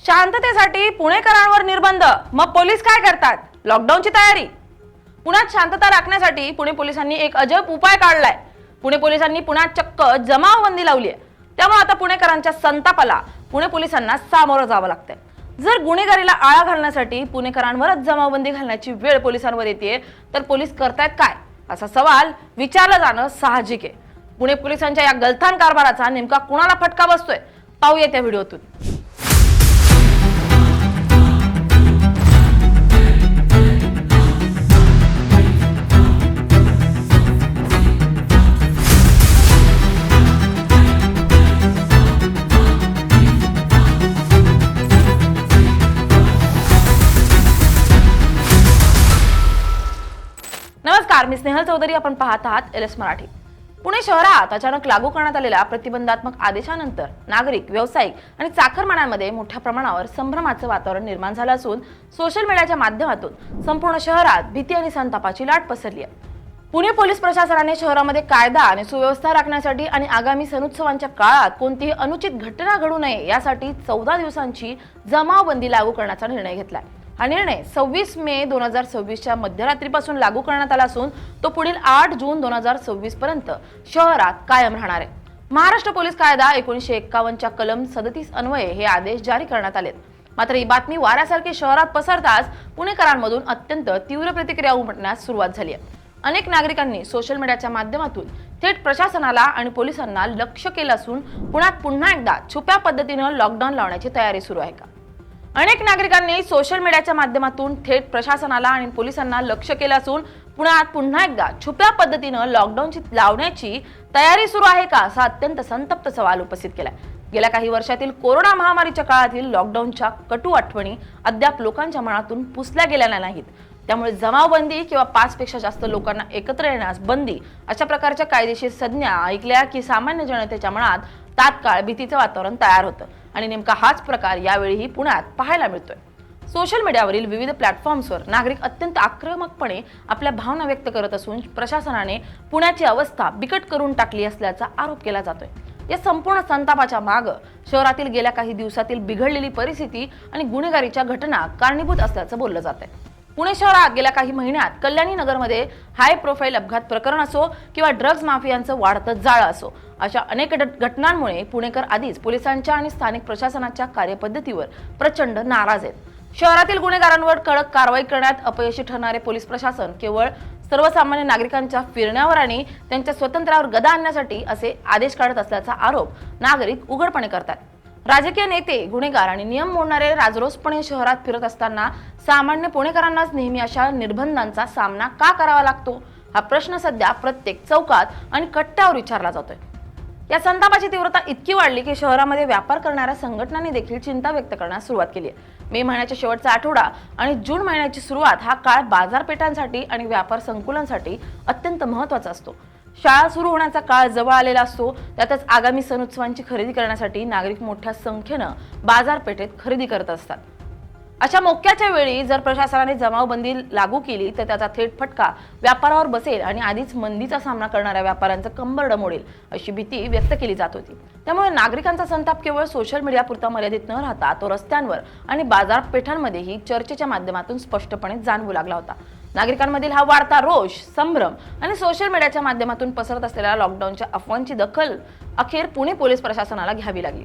शांततेसाठी पुणेकरांवर निर्बंध, मग पोलीस काय करतात? लॉकडाऊनची तयारी. पुण्यात शांतता राखण्यासाठी पुणे पोलिसांनी एक अजब उपाय काढलाय. पुणे पोलिसांनी पुण्यात चक्क जमावबंदी लावली आहे. त्यामुळे आता पुणेकरांच्या संतापाला पुणे पोलिसांना सामोरं जावं लागतंय. जर गुन्हेगारीला आळा घालण्यासाठी पुणेकरांवरच जमावबंदी घालण्याची वेळ पोलिसांवर येते, तर पोलीस करतायत काय, असा सवाल विचारला जाणं साहजिक आहे. पुणे पोलिसांच्या या गलथान कारभाराचा नेमका कुणाला फटका बसतोय, पाहूया त्या व्हिडिओतून. नमस्कार, मी स्नेहल चौधरी. आपण पाहत आहात एलएस मराठी. पुणे शहरात अचानक लागू करण्यात आलेल्या प्रतिबंधात्मक आदेशानंतर नागरिक, व्यावसायिक आणि चाकरमान्यांमध्ये मोठ्या प्रमाणावर संभ्रमाचं वातावरण निर्माण झालं असून सोशल मीडियाच्या माध्यमातून संपूर्ण शहरात भीती आणि संतापाची लाट पसरली आहे. पुणे पोलीस प्रशासनाने शहरामध्ये कायदा आणि सुव्यवस्था राखण्यासाठी आणि आगामी सणोत्सवांच्या काळात कोणतीही अनुचित घटना घडू नये यासाठी 14 दिवसांची जमावबंदी लागू करण्याचा निर्णय घेतलाय. हा निर्णय 26 मे 2026च्या मध्यरात्रीपासून लागू करण्यात आला असून तो पुढील 8 जून 2026 पर्यंत शहरात कायम राहणार आहे. महाराष्ट्र पोलीस कायदा 1951च्या कलम 37 अन्वये हे आदेश जारी करण्यात आलेत. मात्र ही बातमी वाऱ्यासारखी शहरात पसरताच पुणेकरांमधून अत्यंत तीव्र प्रतिक्रिया उमटण्यास सुरुवात झाली आहे. अनेक नागरिकांनी सोशल मीडियाच्या माध्यमातून थेट प्रशासनाला आणि पोलिसांना लक्ष्य केलं असून पुण्यात पुन्हा एकदा छुप्या पद्धतीनं लॉकडाऊन लावण्याची तयारी सुरू आहे का? अनेक नागरिकांनी सोशल मीडियाच्या माध्यमातून थेट प्रशासनाला आणि पोलिसांना लक्ष्य केलं असून पुण्यात पुन्हा एकदा छुप्या पद्धतीनं लॉकडाऊनची लावण्याची तयारी सुरू आहे का, असा अत्यंत संतप्त सवाल उपस्थित केलाय. गेल्या काही वर्षातील कोरोना महामारीच्या काळातील लॉकडाऊनच्या कटू आठवणी अद्याप लोकांच्या मनातून पुसल्या गेलेल्या नाहीत. त्यामुळे जमावबंदी किंवा 5 पेक्षा जास्त लोकांना एकत्र येण्यास बंदी अशा प्रकारच्या कायदेशीर संज्ञा ऐकल्या की सामान्य जनतेच्या मनात तात्काळ भीतीचं वातावरण तयार होतं आणि नेमका हाच प्रकार यावेळीही पुण्यात पाहायला मिळतोय. सोशल मीडियावरील विविध प्लॅटफॉर्म्सवर नागरिक अत्यंत आक्रमकपणे आपल्या भावना व्यक्त करत असून प्रशासनाने पुण्याची अवस्था बिकट करून टाकली असल्याचा आरोप केला जातोय. या संपूर्ण संतापाच्या मागे शहरातील गेल्या काही दिवसातील बिघडलेली परिस्थिती आणि गुन्हेगारीच्या घटना कारणीभूत असल्याचं बोललं जात आहे. पुणे शहरात गेल्या काही महिन्यात कल्याणी नगरमध्ये हाय प्रोफाईल अपघात प्रकरण असो किंवा ड्रग्ज माफियांचं वाढतं जाळं असो, अशा अनेक घटनांमुळे पुणेकर आधीच पोलिसांच्या आणि स्थानिक प्रशासनाच्या कार्यपद्धतीवर प्रचंड नाराज आहेत. शहरातील गुन्हेगारांवर कडक कारवाई करण्यात अपयशी ठरणारे पोलीस प्रशासन केवळ सर्वसामान्य नागरिकांच्या फिरण्यावर आणि त्यांच्या स्वातंत्र्यावर गदा आणण्यासाठी असे आदेश काढत असल्याचा आरोप नागरिक उघडपणे करतात. राजकीय नेते, गुन्हेगार आणि नियम मोडणारे राजरोसपणे शहरात फिरत असताना सामान्य पुणेकरांनाच नेहमी अशा निर्बंधांचा सामना का करावा लागतो, हा प्रश्न सध्या प्रत्येक चौकात आणि कट्ट्यावर विचारला जातोय. या संतापाची तीव्रता इतकी वाढली की शहरामध्ये व्यापार करणाऱ्या संघटनांनी देखील चिंता व्यक्त करण्यास सुरुवात केली आहे. मे महिन्याच्या शेवटचा आठवडा आणि जून महिन्याची सुरुवात हा काळ बाजारपेठांसाठी आणि व्यापार संकुलांसाठी अत्यंत महत्त्वाचा असतो. शाळा सुरू होण्याचा काळ जवळ आलेला असतो. त्यातच आगामी सणोत्सवांची खरेदी करण्यासाठी नागरिक मोठ्या संख्येनं बाजारपेठेत खरेदी करत असतात. अशा मोक्याच्या वेळी जर प्रशासनाने जमावबंदी लागू केली तर त्याचा थेट फटका व्यापारावर बसेल आणि आधीच मंदीचा सामना करणाऱ्या व्यापाऱ्यांचं कंबरडं मोडेल अशी भीती व्यक्त केली जात होती. त्यामुळे नागरिकांचा संताप केवळ सोशल मीडियापुरता मर्यादित न राहता तो रस्त्यांवर आणि बाजारपेठांमध्येही चर्चेच्या माध्यमातून स्पष्टपणे जाणवू लागला होता. नागरिकांमधील हा वाढता रोष, संभ्रम आणि सोशल मीडियाच्या माध्यमातून पसरत असलेल्या लॉकडाऊनच्या अफवांची दखल अखेर पुणे पोलीस प्रशासनाला घ्यावी लागली.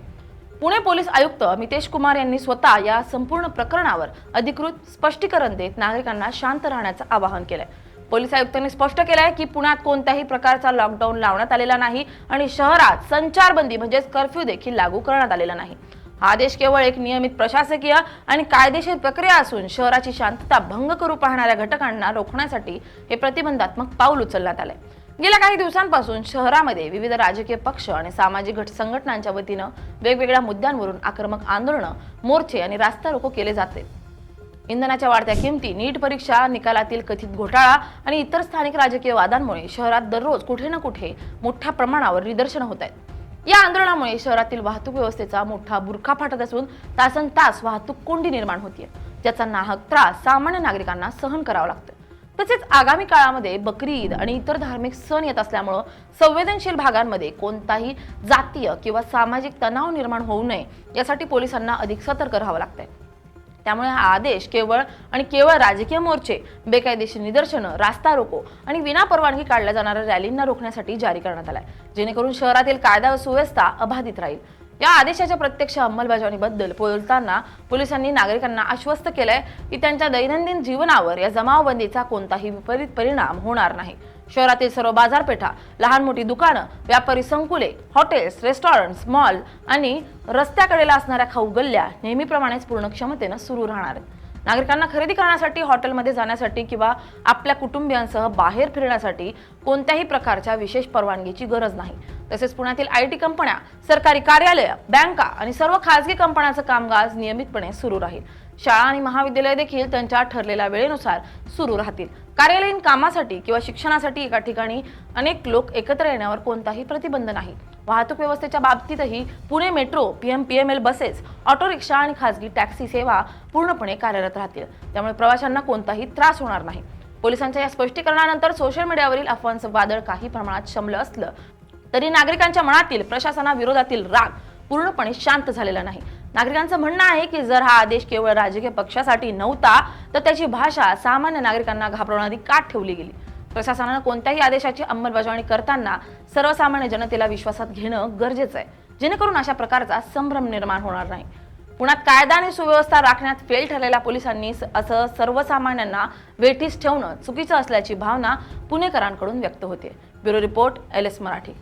पुणे पोलीस आयुक्त मितेश कुमार यांनी स्वतः या संपूर्ण प्रकरणावर अधिकृत स्पष्टीकरण देत नागरिकांना शांत राहण्याचं आवाहन केलंय. पोलीस आयुक्तांनी स्पष्ट केलंय की पुण्यात कोणत्याही प्रकारचा लॉकडाऊन लावण्यात आलेला नाही आणि शहरात संचारबंदी म्हणजेच कर्फ्यू देखील लागू करण्यात आलेला नाही. हा आदेश केवळ एक नियमित प्रशासकीय आणि कायदेशीर प्रक्रिया असून शहराची शांतता भंग करू पाहणाऱ्या घटकांना रोखण्यासाठी हे प्रतिबंधात्मक पाऊल उचलण्यात आलंय. गेल्या काही दिवसांपासून शहरामध्ये विविध राजकीय पक्ष आणि सामाजिक संघटनांच्या वतीनं वेगवेगळ्या मुद्द्यांवरून आक्रमक आंदोलनं, मोर्चे आणि रास्ता रोको केले जाते. इंधनाच्या वाढत्या किमती, नीट परीक्षा निकालातील कथित घोटाळा आणि इतर स्थानिक राजकीय वादांमुळे शहरात दररोज कुठे ना कुठे मोठ्या प्रमाणावर निदर्शनं होत आहेत. या आंदोलनामुळे शहरातील वाहतूक व्यवस्थेचा मोठा बुरखा फाटत असून तासनतास वाहतूक कोंडी निर्माण होतीये, ज्याचा नाहक त्रास सामान्य नागरिकांना सहन करावा लागतो. तसेच आगामी काळामध्ये बकरी ईद आणि इतर धार्मिक सण येत असल्यामुळं संवेदनशील भागांमध्ये कोणताही जातीय किंवा सामाजिक तणाव निर्माण होऊ नये यासाठी पोलिसांना अधिक सतर्क राहावं लागतंय। त्यामुळे हा आदेश केवळ राजकीय मोर्चे, बेकायदेशीर निदर्शनं, रास्ता रोको आणि विनापरवानगी काढल्या जाणाऱ्या रॅलींना रोखण्यासाठी जारी करण्यात आलाय, जेणेकरून शहरातील कायदा व सुव्यवस्था अबाधित राहील। या आदेशाच्या प्रत्यक्ष अंमलबजावणीबद्दल बोलताना पोलिसांनी नागरिकांना आश्वस्त केलंय की त्यांच्या दैनंदिन जीवनावर या जमावबंदीचा कोणताही विपरीत परिणाम होणार नाही। शहरातील सर्व बाजारपेठा, लहान मोठी दुकानं, व्यापारी संकुले, हॉटेल्स, रेस्टॉरंट्स, मॉल आणि रस्त्याकडेला असणाऱ्या खाऊ गल्ल्या नेहमीप्रमाणेच पूर्ण क्षमतेनं सुरू राहणार आहेत। नागरिकांना खरेदी करण्यासाठी, हॉटेलमध्ये जाण्यासाठी किंवा आपल्या कुटुंबियांसह बाहेर फिरण्यासाठी कोणत्याही प्रकारच्या विशेष परवानगीची गरज नाही। तसेच पुण्यातील IT कंपन्या, सरकारी कार्यालय, बँका आणि सर्व खासगी कंपन्यांचं कामकाज नियमितपणे सुरू राहील। शाळा आणि महाविद्यालय देखील त्यांच्या ठरलेल्या वेळेनुसार सुरू राहतील। कार्यालयीन कामासाठी किंवा शिक्षणासाठी एका ठिकाणी अनेक लोक एकत्र येण्यावर कोणताही प्रतिबंध नाही। वाहतूक व्यवस्थेच्या बाबतीतही Pune metro, PML buses, auto rickshaw आणि खासगी टॅक्सी सेवा पूर्णपणे कार्यरत राहतील। त्यामुळे प्रवाशांना कोणताही त्रास होणार नाही। पोलिसांच्या या स्पष्टीकरणानंतर सोशल मीडियावरील अफवांचं वादळ काही प्रमाणात शमलं असलं तरी नागरिकांच्या मनातील प्रशासनाविरोधातील राग पूर्णपणे शांत झालेला नाही। नागरिकांचं म्हणणं आहे की जर हा आदेश केवळ राजकीय पक्षासाठी नव्हता तर त्याची भाषा सामान्य नागरिकांना घाबरवणारी का ठेवली गेली। प्रशासनानं कोणत्याही आदेशाची अंमलबजावणी करताना सर्वसामान्य जनतेला विश्वासात घेणं गरजेचं आहे, जेणेकरून अशा प्रकारचा संभ्रम निर्माण होणार नाही। पुण्यात कायदा आणि सुव्यवस्था राखण्यात फेल ठरलेल्या पोलिसांनी असं सर्वसामान्यांना वेठीस ठेवणं चुकीचं असल्याची भावना पुणेकरांकडून व्यक्त होते। Bureau report, LS Marathi.